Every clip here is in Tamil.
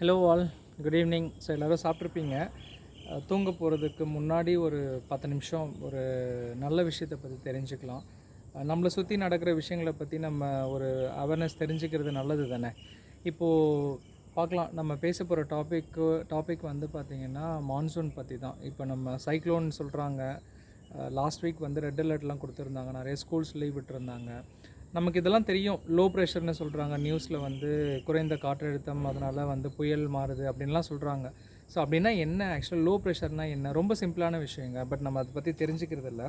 Hello all, good evening. So எல்லோரும் சாப்பிட்ருப்பீங்க. தூங்க போகிறதுக்கு முன்னாடி ஒரு 10 நிமிஷம் ஒரு நல்ல விஷயத்தை பற்றி தெரிஞ்சுக்கலாம். நம்மளை சுற்றி நடக்கிற விஷயங்களை பற்றி நம்ம ஒரு அவேர்னஸ் தெரிஞ்சுக்கிறது நல்லது தானே. இப்போது பார்க்கலாம், நம்ம பேச போகிற டாபிக் வந்து பார்த்திங்கன்னா மான்சூன் பற்றி தான். இப்போ நம்ம சைக்ளோன் சொல்கிறாங்க. லாஸ்ட் வீக் வந்து ரெட் அலர்ட்லாம் கொடுத்துருந்தாங்க, நிறைய ஸ்கூல்ஸ் லீவ் விட்டுருந்தாங்க. நமக்கு இதெல்லாம் தெரியும். லோ ப்ரெஷர்னு சொல்கிறாங்க நியூஸில், வந்து குறைந்த காற்றழுத்தம், அதனால் வந்து புயல் மாறுது அப்படின்லாம் சொல்கிறாங்க. ஸோ அப்படின்னா என்ன, ஆக்சுவலாக லோ ப்ரெஷர்னால் என்ன? ரொம்ப சிம்பிளான விஷயங்க. பட் நம்ம அதை பற்றி தெரிஞ்சுக்கிறது இல்லை.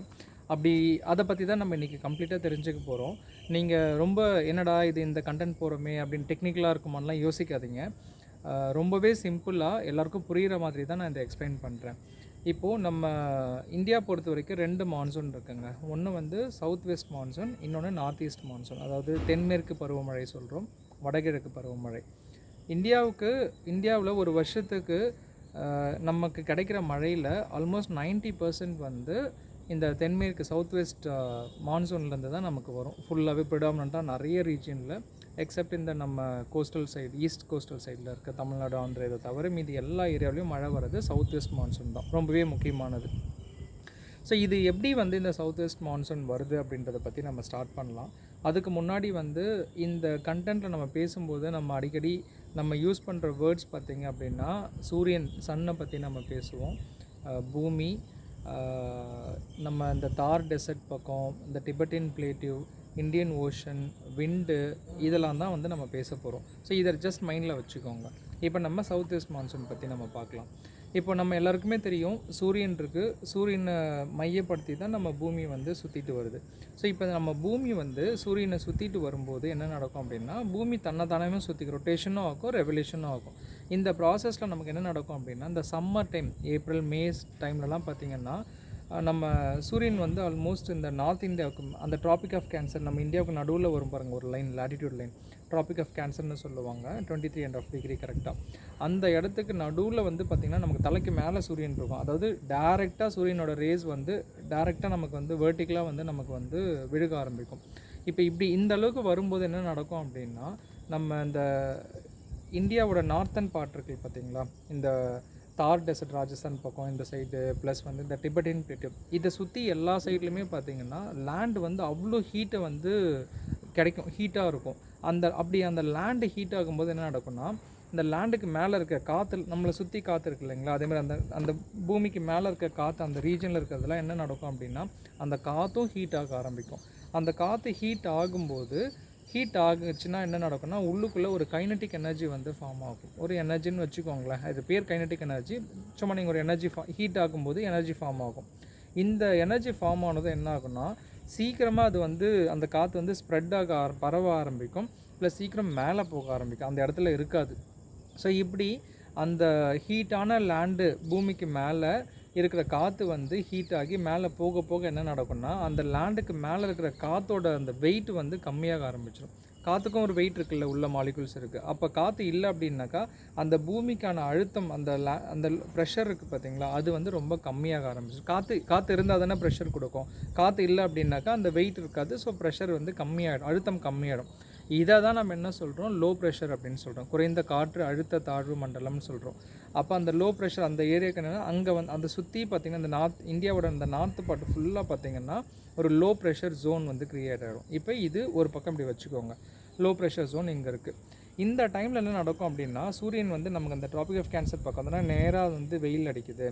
அதை பற்றி தான் நம்ம இன்றைக்கி கம்ப்ளீட்டாக தெரிஞ்சுக்க போகிறோம். நீங்கள் ரொம்ப என்னடா இது இந்த கண்டென்ட் போகிறோமே அப்படின்னு டெக்னிக்கலாக இருக்குமான்லாம் யோசிக்காதீங்க. ரொம்பவே சிம்பிளாக எல்லாருக்கும் புரிகிற மாதிரி தான் நான் இதை எக்ஸ்பிளைன் பண்ணுறேன். இப்போது நம்ம இந்தியா பொறுத்த வரைக்கும் 2 மான்சூன் இருக்குங்க. ஒன்று வந்து சவுத் வெஸ்ட் மான்சூன், இன்னொன்று நார்த் ஈஸ்ட் மான்சூன். அதாவது தென்மேற்கு பருவமழை சொல்கிறோம், வடகிழக்கு பருவமழை. இந்தியாவில் ஒரு வருஷத்துக்கு நமக்கு கிடைக்கிற மழையில் ஆல்மோஸ்ட் 90% வந்து இந்த தென்மேற்கு சவுத் வெஸ்ட் மான்சூன்லேருந்து தான் நமக்கு வரும். ஃபுல்லாகவே ப்ரிடாமினண்ட்டாக நிறைய ரீஜனில், எக்ஸப்ட் இந்த நம்ம கோஸ்டல் சைடு, ஈஸ்ட் கோஸ்டல் சைடில் இருக்க தமிழ்நாடு, ஆந்திரா இதை தவிர மீதி எல்லா ஏரியாவிலையும் மழை வர்றது சவுத் வெஸ்ட் மான்சூன் தான், ரொம்பவே முக்கியமானது. ஸோ இது எப்படி வந்து இந்த சவுத் வெஸ்ட் மான்சூன் வருது அப்படின்றத பற்றி நம்ம ஸ்டார்ட் பண்ணலாம். அதுக்கு முன்னாடி வந்து இந்த கண்டென்ட்டில் நம்ம பேசும்போது நம்ம அடிக்கடி நம்ம யூஸ் பண்ணுற வேர்ட்ஸ் பார்த்திங்க அப்படின்னா, சூரியன், சன்னை பற்றி நம்ம பேசுவோம், பூமி, நம்ம இந்த தார் டெசர்ட் பக்கம், இந்த டிபெட்டின் பிளேட்டிவ், இந்தியன் ஓஷன், விண்டு, இதெல்லாம் தான் வந்து நம்ம பேச போகிறோம். ஸோ இதை ஜஸ்ட் மைண்டில் வச்சுக்கோங்க. இப்போ நம்ம சவுத் வெஸ்ட் மான்சூன் பற்றி நம்ம பார்க்கலாம். இப்போ நம்ம எல்லாருக்குமே தெரியும், சூரியன் இருக்குது. சூரியனை மையப்படுத்தி தான் நம்ம பூமி வந்து சுற்றிட்டு வருது. ஸோ இப்போ நம்ம பூமி வந்து சூரியனை சுற்றிட்டு வரும்போது என்ன நடக்கும் அப்படின்னா, பூமி தன்னைத்தானே சுற்றிக்கும், ரொட்டேஷனும் ஆகும், ரெவல்யூஷனும் ஆகும். இந்த ப்ராசஸில் நமக்கு என்ன நடக்கும் அப்படின்னா, இந்த சம்மர் டைம், ஏப்ரல் மே டைம்லலாம் பார்த்திங்கன்னா, நம்ம சூரியன் வந்து ஆல்மோஸ்ட் இந்த நார்த் இந்தியாவுக்கு, அந்த ட்ராபிக் ஆஃப் கேன்சர், நம்ம இந்தியாவுக்கு நடுவில் வரும் பாருங்கள் ஒரு line, latitude line, tropic of கேன்சர்னு சொல்லுவாங்க, 23.5 டிகிரி கரெக்டாக. அந்த இடத்துக்கு நடுவில் வந்து பார்த்திங்கன்னா நமக்கு தலைக்கு மேலே சூரியன் இருக்கும். அதாவது டேரெக்டாக சூரியனோட ரேஸ் வந்து டேரெக்டாக நமக்கு வந்து வெர்டிக்கலாக வந்து நமக்கு வந்து விழுக ஆரம்பிக்கும். இப்போ இப்படி இந்த அளவுக்கு வரும்போது என்ன நடக்கும் அப்படின்னா, நம்ம இந்த இந்தியாவோட நார்த்தன் பார்ட் இருக்குது பார்த்திங்களா, இந்த தார் டெசர்ட், ராஜஸ்தான் பக்கம் இந்த சைடு, ப்ளஸ் வந்து இந்த டிபெட்டின் பிளேட்டிவ், இதை சுற்றி எல்லா சைட்லையுமே பார்த்திங்கன்னா லேண்டு வந்து அவ்வளோ ஹீட்டை வந்து கிடைக்கும், ஹீட்டாக இருக்கும். அந்த லேண்டு ஹீட் ஆகும்போது என்ன நடக்கும்னா, இந்த லேண்டுக்கு மேலே இருக்க காற்று, நம்மளை சுற்றி காற்று இருக்குது இல்லைங்களா, அதேமாதிரி அந்த பூமிக்கு மேலே இருக்க காற்று, அந்த ரீஜனில் இருக்கிறதுலாம் என்ன நடக்கும் அப்படின்னா, அந்த காற்றும் ஹீட் ஆக ஆரம்பிக்கும். அந்த காற்று ஹீட் ஆகும்போது, ஹீட் ஆகுச்சுன்னா என்ன நடக்கும்னா, உள்ளுக்குள்ளே ஒரு கைனட்டிக் எனர்ஜி வந்து ஃபார்ம் ஆகும். ஒரு எனர்ஜின்னு வச்சுக்கோங்களேன், இது பேர் கைனட்டிக் எனர்ஜி. சும்மா நீங்கள் ஒரு எனர்ஜி ஹீட் ஆகும்போது எனர்ஜி ஃபார்ம் ஆகும். இந்த எனர்ஜி ஃபார்ம் ஆனது என்ன ஆகும்னா, சீக்கிரமாக அது வந்து அந்த காற்று வந்து ஸ்ப்ரெட் ஆக பரவ ஆரம்பிக்கும், ப்ளஸ் சீக்கிரம் மேலே போக ஆரம்பிக்கும், அந்த இடத்துல இருக்காது. ஸோ இப்படி அந்த ஹீட்டான லேண்டு, பூமிக்கு மேலே இருக்கிற காற்று வந்து ஹீட் ஆகி மேலே போக போக என்ன நடக்கும்னா, அந்த லேண்டுக்கு மேலே இருக்கிற காற்றோட அந்த வெயிட் வந்து கம்மியாக ஆரம்பிச்சிடும். காற்றுக்கும் ஒரு வெயிட் இருக்குல்ல, உள்ள மாலிகுல்ஸ் இருக்குது. அப்போ காற்று இல்லை அப்படின்னாக்கா அந்த பூமிக்கான அழுத்தம், அந்த ப்ரெஷர் இருக்குது பார்த்திங்களா, அது வந்து ரொம்ப கம்மியாக ஆரம்பிச்சிடும். காற்று இருந்தால் தானே ப்ரெஷர் கொடுக்கும். காற்று இல்லை அப்படின்னாக்கா அந்த வெயிட் இருக்காது. ஸோ ப்ரெஷர் வந்து கம்மியாகிடும், அழுத்தம் கம்மியாகிடும். இதை தான் நம்ம என்ன சொல்கிறோம், லோ ப்ரெஷர் அப்படின்னு சொல்கிறோம், குறைந்த காற்று அழுத்த தாழ்வு மண்டலம்னு சொல்கிறோம். அப்போ அந்த லோ ப்ரெஷர் அந்த ஏரியாவுக்கு என்னென்னா, அங்கே வந்து அந்த சுற்றி பார்த்திங்கன்னா, இந்த இந்தியாவோட அந்த நார்த்து பார்ட்டு ஃபுல்லாக பார்த்திங்கன்னா ஒரு லோ ப்ரெஷர் ஜோன் வந்து க்ரியேட் ஆகிடும். இப்போ இது ஒரு பக்கம் இப்படி வச்சுக்கோங்க, லோ ப்ரெஷர் ஜோன் இங்கே இருக்குது. இந்த டைமில் என்ன நடக்கும் அப்படின்னா, சூரியன் வந்து நமக்கு அந்த ட்ராபிக் ஆஃப் கேன்சர் பக்கம் வந்து நேராக வந்து வெயில் அடிக்குது.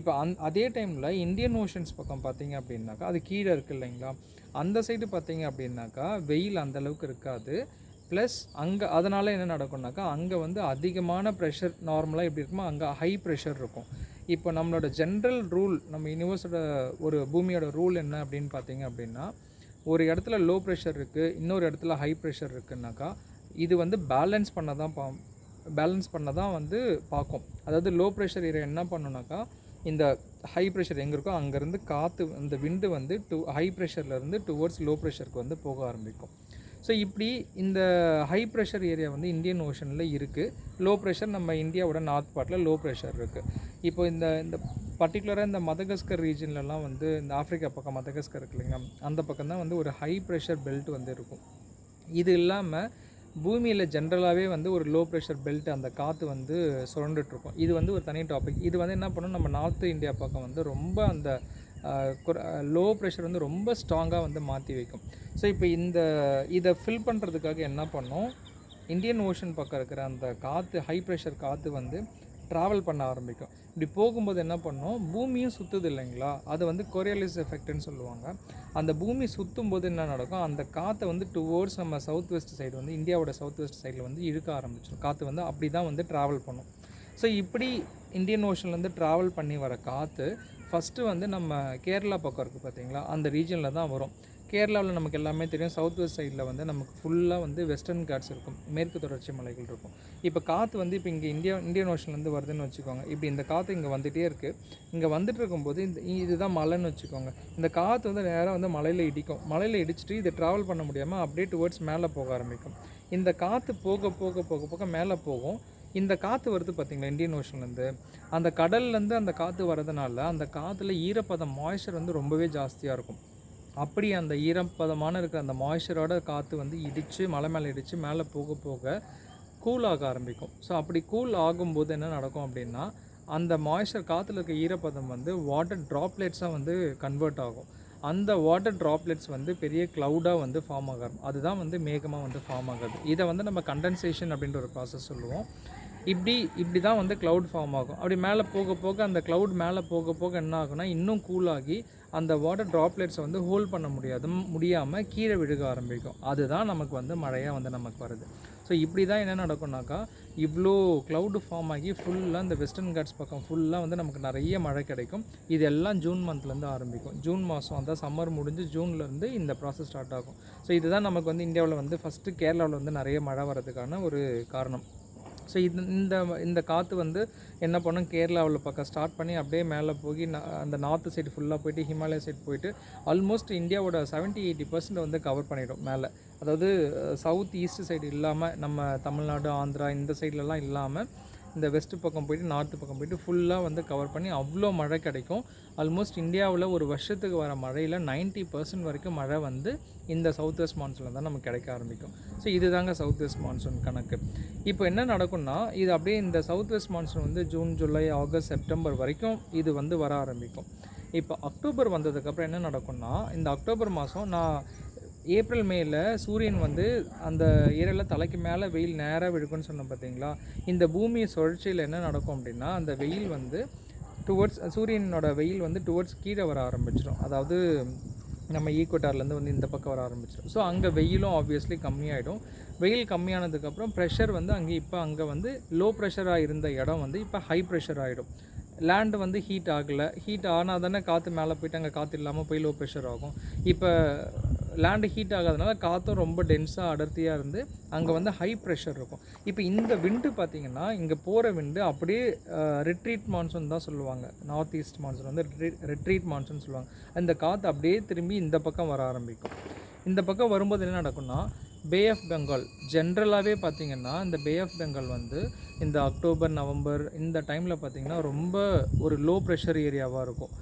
இப்போ அதே டைமில் இந்தியன் ஓஷன்ஸ் பக்கம் பார்த்திங்க அப்படின்னாக்கா, அது கீழே இருக்குது இல்லைங்களா, அந்த சைடு பார்த்திங்க அப்படின்னாக்கா வெயில் அந்தளவுக்கு இருக்காது. ப்ளஸ் அங்கே அதனால் என்ன நடக்கும்னாக்கா, அங்கே வந்து அதிகமான ப்ரெஷர், நார்மலாக எப்படி இருக்குமோ அங்கே ஹை ப்ரெஷர் இருக்கும். இப்போ நம்மளோட ஜென்ரல் ரூல், நம்ம யூனிவர்ஸோட ஒரு பூமியோட ரூல் என்ன அப்படின்னு பார்த்திங்க அப்படின்னா, ஒரு இடத்துல லோ ப்ரெஷர் இருக்குது, இன்னொரு இடத்துல ஹை ப்ரெஷர் இருக்குன்னாக்கா, இது வந்து பேலன்ஸ் பண்ண தான் வந்து பார்க்கும். அதாவது லோ ப்ரெஷர் ஏரியா என்ன பண்ணுனாக்கா, இந்த ஹை ப்ரெஷர் எங்கே இருக்கோ அங்கேருந்து காற்று, இந்த விண்டு வந்து ஹை ப்ரெஷர்லேருந்து டுவர்ட்ஸ் லோ ப்ரெஷருக்கு வந்து போக ஆரம்பிக்கும். ஸோ இப்படி இந்த ஹை ப்ரெஷர் ஏரியா வந்து இந்தியன் ஓஷனில் இருக்குது. லோ ப்ரெஷர் நம்ம இந்தியாவோட நார்த் பார்ட்டில் லோ ப்ரெஷர் இருக்குது. இப்போ இந்த பர்டிகுலராக இந்த மதகஸ்கர் ரீஜன்லலாம் வந்து, இந்த ஆஃப்ரிக்கா பக்கம் மதகஸ்கர் இருக்கு இல்லைங்களா, அந்த பக்கம் தான் வந்து ஒரு ஹை ப்ரெஷர் பெல்ட் வந்து இருக்கும். இது இல்லாமல் பூமியில் ஜென்ரலாகவே வந்து ஒரு லோ ப்ரெஷர் பெல்ட் அந்த காற்று வந்து சுரண்டுட்ருக்கும். இது வந்து ஒரு தனி டாபிக். இது வந்து என்ன பண்ணும், நம்ம நார்த் இந்தியா பக்கம் வந்து ரொம்ப அந்த லோ ப்ரெஷர் வந்து ரொம்ப ஸ்ட்ராங்காக வந்து மாற்றி வைக்கும். ஸோ இப்போ இதை ஃபில் பண்ணுறதுக்காக என்ன பண்ணோம், இந்தியன் ஓஷன் பக்கம் இருக்கிற அந்த காற்று, ஹை ப்ரெஷர் காற்று வந்து ட்ராவல் பண்ண ஆரம்பிக்கும். இப்படி போகும்போது என்ன பண்ணோம், பூமியும் சுற்றுது இல்லைங்களா, அது வந்து கொரியாலிஸ் எஃபெக்ட்னு சொல்லுவாங்க. அந்த பூமி சுற்றும் போது என்ன நடக்கும், அந்த காற்றை வந்து டுவோர்ட்ஸ் நம்ம சவுத் வெஸ்ட் சைடு வந்து இந்தியாவோட சவுத் வெஸ்ட் சைடில் வந்து இழுக்க ஆரம்பிச்சிடும். காற்று வந்து அப்படி தான் வந்து ட்ராவல் பண்ணும். ஸோ இப்படி இந்தியன் ஓஷன்லேருந்து ட்ராவல் பண்ணி வர காற்று ஃபஸ்ட்டு வந்து நம்ம கேரளா பக்கம் இருக்குது பார்த்தீங்களா, அந்த ரீஜனில் தான் வரும். கேரளாவில் நமக்கு எல்லாமே தெரியும், சவுத் வெஸ்ட் சைடில் வந்து நமக்கு ஃபுல்லாக வந்து வெஸ்டர்ன் காட்ஸ் இருக்கும், மேற்கு தொடர்ச்சி மலைகள் இருக்கும். இப்போ காற்று வந்து இப்போ இங்கே இந்தியன் ஓஷன்லேருந்து வருதுன்னு வச்சுக்கோங்க. இப்படி இந்த காற்று இங்கே வந்துகிட்டே இருக்குது. இங்கே வந்துட்டு இருக்கும்போது இதுதான் மலைன்னு வச்சுக்கோங்க. இந்த காற்று வந்து நேராக வந்து மலையில் இடிக்கும். மலையில் இடிச்சிட்டு இது ட்ராவல் பண்ண முடியாமல் அப்படியே டுவர்ட்ஸ் மேலே போக ஆரம்பிக்கும். இந்த காற்று போக போக போக போக மேலே போகும். இந்த காற்று வருது பார்த்திங்களா இந்தியன் ஓஷன்லேருந்து, அந்த கடல்லேருந்து அந்த காற்று வரதுனால அந்த காற்றுல ஈரப்பதம், மாய்ஸ்சர் வந்து ரொம்பவே ஜாஸ்தியாக இருக்கும். அப்படி அந்த ஈரப்பதமான இருக்கிற அந்த மாய்ஸ்சரோட காற்று வந்து இடித்து மலை மேலே இடித்து மேலே போக போக கூல் ஆக ஆரம்பிக்கும். ஸோ அப்படி கூல் ஆகும்போது என்ன நடக்கும் அப்படின்னா, அந்த மாய்ஸ்சர் காற்றுல இருக்க ஈரப்பதம் வந்து வாட்டர் ட்ராப்லெட்ஸாக வந்து கன்வெர்ட் ஆகும். அந்த வாட்டர் ட்ராப்லெட்ஸ் வந்து பெரிய க்ளவுடாக வந்து ஃபார்ம் ஆகும். அதுதான் வந்து மேகமாக வந்து ஃபார்ம் ஆகுது. இதை வந்து நம்ம கண்டென்சேஷன் அப்படின்ற ஒரு ப்ராசஸ் சொல்லுவோம். இப்படி தான் வந்து க்ளவுட் ஃபார்ம் ஆகும். அப்படி மேலே போக போக அந்த க்ளவுட் மேலே போக போக என்ன ஆகுனா, இன்னும் கூலாகி அந்த வாட்டர் ட்ராப்லெட்ஸை வந்து ஹோல்ட் பண்ண முடியாமல் கீழே விழுக ஆரம்பிக்கும். அதுதான் நமக்கு வந்து மழையாக வந்து நமக்கு வருது. ஸோ இப்படி தான் என்ன நடக்கும்னாக்கா, இவ்வளோ க்ளவுடு ஃபார்ம் ஆகி ஃபுல்லாக இந்த வெஸ்டர்ன் காட்ஸ் பக்கம் ஃபுல்லாக வந்து நமக்கு நிறைய மழை கிடைக்கும். இது எல்லாம் ஜூன் மந்த்லேருந்து ஆரம்பிக்கும். ஜூன் மாதம் அந்த சம்மர் முடிஞ்சு ஜூன்லேருந்து இந்த ப்ராசஸ் ஸ்டார்ட் ஆகும். ஸோ இதுதான் நமக்கு வந்து இந்தியாவில் வந்து ஃபஸ்ட்டு கேரளாவில் வந்து நிறைய மழை வரதுக்கான ஒரு காரணம். ஸோ இந்த காற்று வந்து என்ன பண்ணும், கேரளாவில் பக்கம் ஸ்டார்ட் பண்ணி அப்படியே மேலே போய் அந்த நார்த்து சைடு ஃபுல்லாக போயிட்டு ஹிமாலயா சைடு போயிட்டு ஆல்மோஸ்ட் இந்தியாவோட 70-80% வந்து கவர் பண்ணிடும் மேலே. அதாவது சவுத் ஈஸ்ட் சைடு இல்லாமல், நம்ம தமிழ்நாடு, ஆந்திரா இந்த சைட்லலாம் இல்லாமல் இந்த வெஸ்ட்டு பக்கம் போயிட்டு நார்த்து பக்கம் போயிட்டு ஃபுல்லாக வந்து கவர் பண்ணி அவ்வளோ மழை கிடைக்கும். ஆல்மோஸ்ட் இந்தியாவில் ஒரு வருஷத்துக்கு வர மழையில் 90% வரைக்கும் மழை வந்து இந்த சவுத் வெஸ்ட் மான்சூனில் தான் நமக்கு கிடைக்க ஆரம்பிக்கும். ஸோ இது தாங்க சவுத் வெஸ்ட் மான்சூன் கணக்கு. இப்போ என்ன நடக்கும்னா, இது அப்படியே இந்த சவுத் வெஸ்ட் மான்சூன் வந்து ஜூன், ஜூலை, ஆகஸ்ட், செப்டம்பர் வரைக்கும் இது வந்து வர ஆரம்பிக்கும். இப்போ அக்டோபர் வந்ததுக்கப்புறம் என்ன நடக்கும்னா, இந்த அக்டோபர் மாதம் நான் ஏப்ரல் மேல சூரியன் வந்து அந்த ஏரியாவில் தலைக்கு மேலே வெயில் நேராக விழுக்குன்னு சொன்னோம் பார்த்தீங்களா. இந்த பூமி சுழற்சியில் என்ன நடக்கும் அப்படின்னா, அந்த வெயில் வந்து சூரியனோட வெயில் வந்து டுவர்ட்ஸ் கீழே வர ஆரம்பிச்சிடும். அதாவது நம்ம ஈக்குவட்டார்லேருந்து வந்து இந்த பக்கம் வர ஆரம்பிச்சிடும். ஸோ அங்கே வெயிலும் ஆப்வியஸ்லி கம்மியாகிடும். வெயில் கம்மியானதுக்கப்புறம் ப்ரெஷர் வந்து அங்கே வந்து லோ ப்ரெஷராக இருந்த இடம் வந்து இப்போ ஹை ப்ரெஷர் ஆகிடும். லேண்டு வந்து ஹீட் ஆகலை. ஹீட் ஆனால் தானே காற்று மேலே போய்ட்டு அங்கே காற்று இல்லாமல் போய் லோ ப்ரெஷர் ஆகும். இப்போ லேண்டு ஹீட் ஆகாதனால காற்றும் ரொம்ப டென்ஸாக அடர்த்தியாக இருந்து அங்கே வந்து ஹை ப்ரெஷர் இருக்கும். இப்போ இந்த விண்டு பார்த்திங்கன்னா, இங்கே போகிற விண்டு அப்படியே ரிட்ரீட் மான்சூன் தான் சொல்லுவாங்க. நார்த் ஈஸ்ட் மான்சூன் வந்து ரிட்ரீட் மான்சூன் சொல்லுவாங்க. அந்த காற்று அப்படியே திரும்பி இந்த பக்கம் வர ஆரம்பிக்கும். இந்த பக்கம் வரும்போது என்ன நடக்கும்னா, பே ஆஃப் பெங்கால் ஜென்ரலாகவே பார்த்திங்கன்னா, இந்த பே ஆஃப் பெங்கால் வந்து இந்த அக்டோபர், நவம்பர் இந்த டைமில் பார்த்திங்கன்னா ரொம்ப ஒரு லோ ப்ரெஷர் ஏரியாவாக இருக்கும்.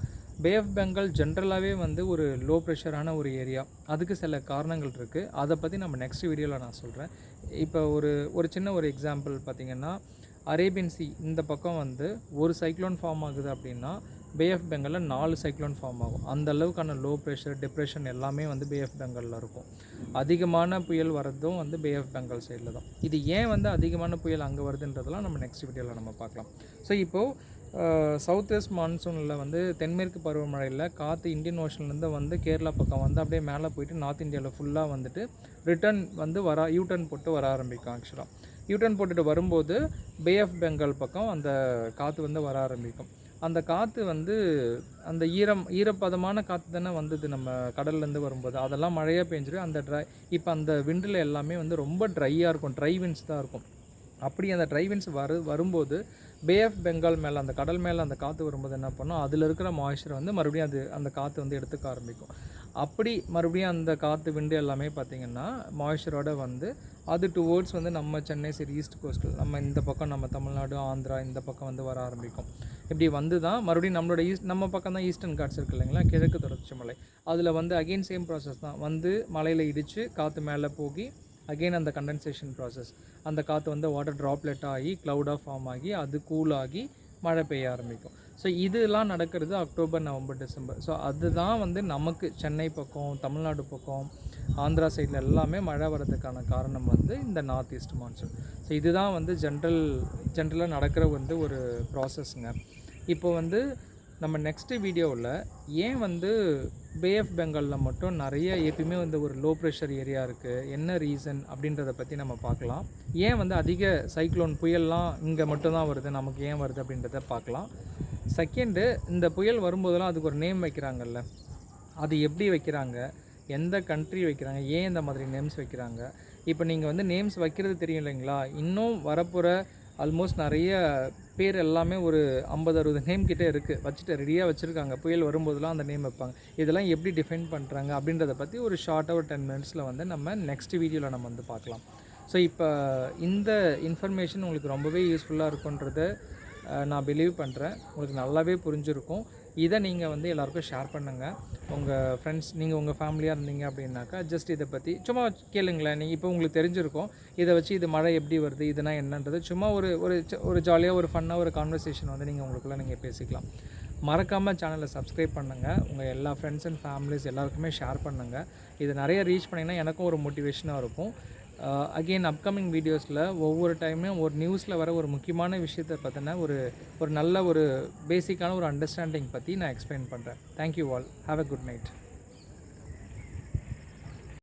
பே ஆஃப் பெங்கால் ஜென்ரலாகவே வந்து ஒரு லோ ப்ரெஷரான ஒரு ஏரியா. அதுக்கு சில காரணங்கள் இருக்குது. அதை பற்றி நம்ம நெக்ஸ்ட் வீடியோவில் நான் சொல்கிறேன். இப்போ ஒரு சின்ன ஒரு எக்ஸாம்பிள் பார்த்திங்கன்னா, அரேபியன் சி இந்த பக்கம் வந்து ஒரு சைக்ளோன் ஃபார்ம் ஆகுது அப்படின்னா, பே ஆஃப் பெங்காலில் 4 சைக்ளோன் ஃபார்ம் ஆகும். அந்த அளவுக்கான லோ ப்ரெஷர், டிப்ரெஷன் எல்லாமே வந்து பே ஆஃப் பெங்காலில் இருக்கும். அதிகமான புயல் வரதும் வந்து பே ஆஃப் பெங்கால் சைடில் தான். இது ஏன் வந்து அதிகமான புயல் அங்கே வருதுன்றதெல்லாம் நம்ம நெக்ஸ்ட் வீடியோவில் நம்ம பார்க்கலாம். ஸோ இப்போது சவுத் வெஸ்ட் மான்சூனில் வந்து தென்மேற்கு பருவமழையில் காற்று இந்தியன் ஓஷன்லேருந்து வந்து கேரளா பக்கம் வந்து அப்படியே மேலே போயிட்டு நார்த் இந்தியாவில் ஃபுல்லாக வந்துட்டு ரிட்டர்ன் வந்து யூட்டர்ன் போட்டு வர ஆரம்பிக்கும். ஆக்சுவலாக யூட்டர்ன் போட்டுட்டு வரும்போது பே ஆஃப் பெங்கால் பக்கம் அந்த காற்று வந்து வர ஆரம்பிக்கும். அந்த காற்று வந்து அந்த ஈரப்பதமான காற்று தானே வந்தது நம்ம கடல்லேருந்து வரும்போது, அதெல்லாம் மழையாக பெஞ்சிடும். இப்போ அந்த விண்டில் எல்லாமே வந்து ரொம்ப ட்ரையாக இருக்கும், ட்ரை விண்ட்ஸ் தான் இருக்கும். அப்படி அந்த ட்ரை விண்ட்ஸ் வரும்போது பே ஆஃப் பெங்கால் மேலே அந்த கடல் மேலே அந்த காற்று வரும்போது என்ன பண்ணோம், அதில் இருக்கிற மாய்ஸ்சரை வந்து மறுபடியும் அந்த காற்று வந்து எடுத்துக்க ஆரம்பிக்கும். அப்படி மறுபடியும் அந்த காற்று விண்டு எல்லாமே பார்த்திங்கன்னா மாய்ஸ்சரோட வந்து அது டுவோர்ட்ஸ் வந்து நம்ம சென்னை சரி ஈஸ்ட் கோஸ்ட்டில் நம்ம இந்த பக்கம் நம்ம தமிழ்நாடு, ஆந்திரா இந்த பக்கம் வந்து வர ஆரம்பிக்கும். இப்படி வந்து தான் மறுபடியும் நம்மளோட நம்ம பக்கம் தான் ஈஸ்டர்ன் காட்ஸ் இருக்குது இல்லைங்களா, கிழக்கு தொடர்ச்சி மலை. அதில் வந்து அகெயின் சேம் ப்ராசஸ் தான். வந்து மலையில் இடித்து காற்று மேலே போகி அகெயின் அந்த கண்டென்சேஷன் ப்ராசஸ், அந்த காற்று வந்து வாட்டர் ட்ராப்லெட் ஆகி க்ளவுடாக ஃபார்ம் ஆகி அது கூல் ஆகி மழை பெய்ய ஆரம்பிக்கும். ஸோ இதெல்லாம் நடக்கிறது அக்டோபர், நவம்பர், டிசம்பர். ஸோ அதுதான் வந்து நமக்கு சென்னை பக்கம், தமிழ்நாடு பக்கம், ஆந்திரா சைடில் எல்லாமே மழை வர்றதுக்கான காரணம் வந்து இந்த நார்த் ஈஸ்ட் மான்சூன். ஸோ இதுதான் வந்து ஜென்ரலாக நடக்கிற வந்து ஒரு ப்ராசஸ்ங்க. இப்போ வந்து நம்ம நெக்ஸ்ட்டு வீடியோவில் ஏன் வந்து பே ஆஃப் பெங்காலில் மட்டும் நிறைய எப்பயுமே வந்து ஒரு லோ ப்ரெஷர் ஏரியா இருக்குது, என்ன ரீசன் அப்படின்றத பற்றி நம்ம பார்க்கலாம். ஏன் வந்து அதிக சைக்ளோன் புயல்லாம் இங்கே மட்டும்தான் வருது, நமக்கு ஏன் வருது அப்படின்றத பார்க்கலாம். செகண்டு, இந்த புயல் வரும்போதெல்லாம் அதுக்கு ஒரு நேம் வைக்கிறாங்கல்ல, அது எப்படி வைக்கிறாங்க, எந்த கண்ட்ரி வைக்கிறாங்க, ஏன் இந்த மாதிரி நேம்ஸ் வைக்கிறாங்க. இப்போ நீங்கள் வந்து நேம்ஸ் வைக்கிறது தெரியும் இல்லைங்களா, இன்னும் வரப்போகிற ஆல்மோஸ்ட் நிறைய பேர் எல்லாமே ஒரு 50-60 நேம் கிட்டே இருக்குது, வச்சுட்டு ரெடியாக வச்சுருக்காங்க. புயல் வரும்போதெல்லாம் அந்த நேம் வைப்பாங்க. இதெல்லாம் எப்படி டிஃபைன் பண்ணுறாங்க அப்படின்றத பற்றி ஒரு ஷார்ட்டாக ஒரு 10 மினிட்ஸில் வந்து நம்ம நெக்ஸ்ட் வீடியோவில் நம்ம வந்து பார்க்கலாம். ஸோ இப்போ இந்த இன்ஃபர்மேஷன் உங்களுக்கு ரொம்பவே யூஸ்ஃபுல்லாக இருக்குன்றத நான் பிலீவ் பண்ணுறேன். உங்களுக்கு நல்லாவே புரிஞ்சிருக்கும். இதை நீங்கள் வந்து எல்லாருக்கும் ஷேர் பண்ணுங்கள். உங்கள் ஃப்ரெண்ட்ஸ், நீங்கள் உங்கள் ஃபேமிலியாக இருந்தீங்க அப்படின்னாக்கா ஜஸ்ட் இதை பற்றி சும்மா கேளுங்களேன். நீங்கள் இப்போ உங்களுக்கு தெரிஞ்சிருக்கும், இதை வச்சு இது மழை எப்படி வருது, இதுனா என்னன்றது சும்மா ஒரு ஜாலியாக ஒரு ஃபன்னாக ஒரு கான்வர்சேஷன் வந்து நீங்கள் உங்களுக்குள்ளே நீங்கள் பேசிக்கலாம். மறக்காமல் சேனலை சப்ஸ்கிரைப் பண்ணுங்கள். உங்கள் எல்லா ஃப்ரெண்ட்ஸ் அண்ட் ஃபேமிலிஸ் எல்லாருக்குமே ஷேர் பண்ணுங்கள். இது நிறைய ரீச் பண்ணிங்கன்னா எனக்கும் ஒரு மோட்டிவேஷனாக இருக்கும். அகெயின் அப்கமிங் வீடியோஸில் ஒவ்வொரு டைமும் ஒரு நியூஸில் வர ஒரு முக்கியமான விஷயத்தை பற்றின ஒரு நல்ல ஒரு பேசிக்கான ஒரு அண்டர்ஸ்டாண்டிங் பற்றி நான் எக்ஸ்பிளைன் பண்ணுறேன். Thank you all. Have a good night.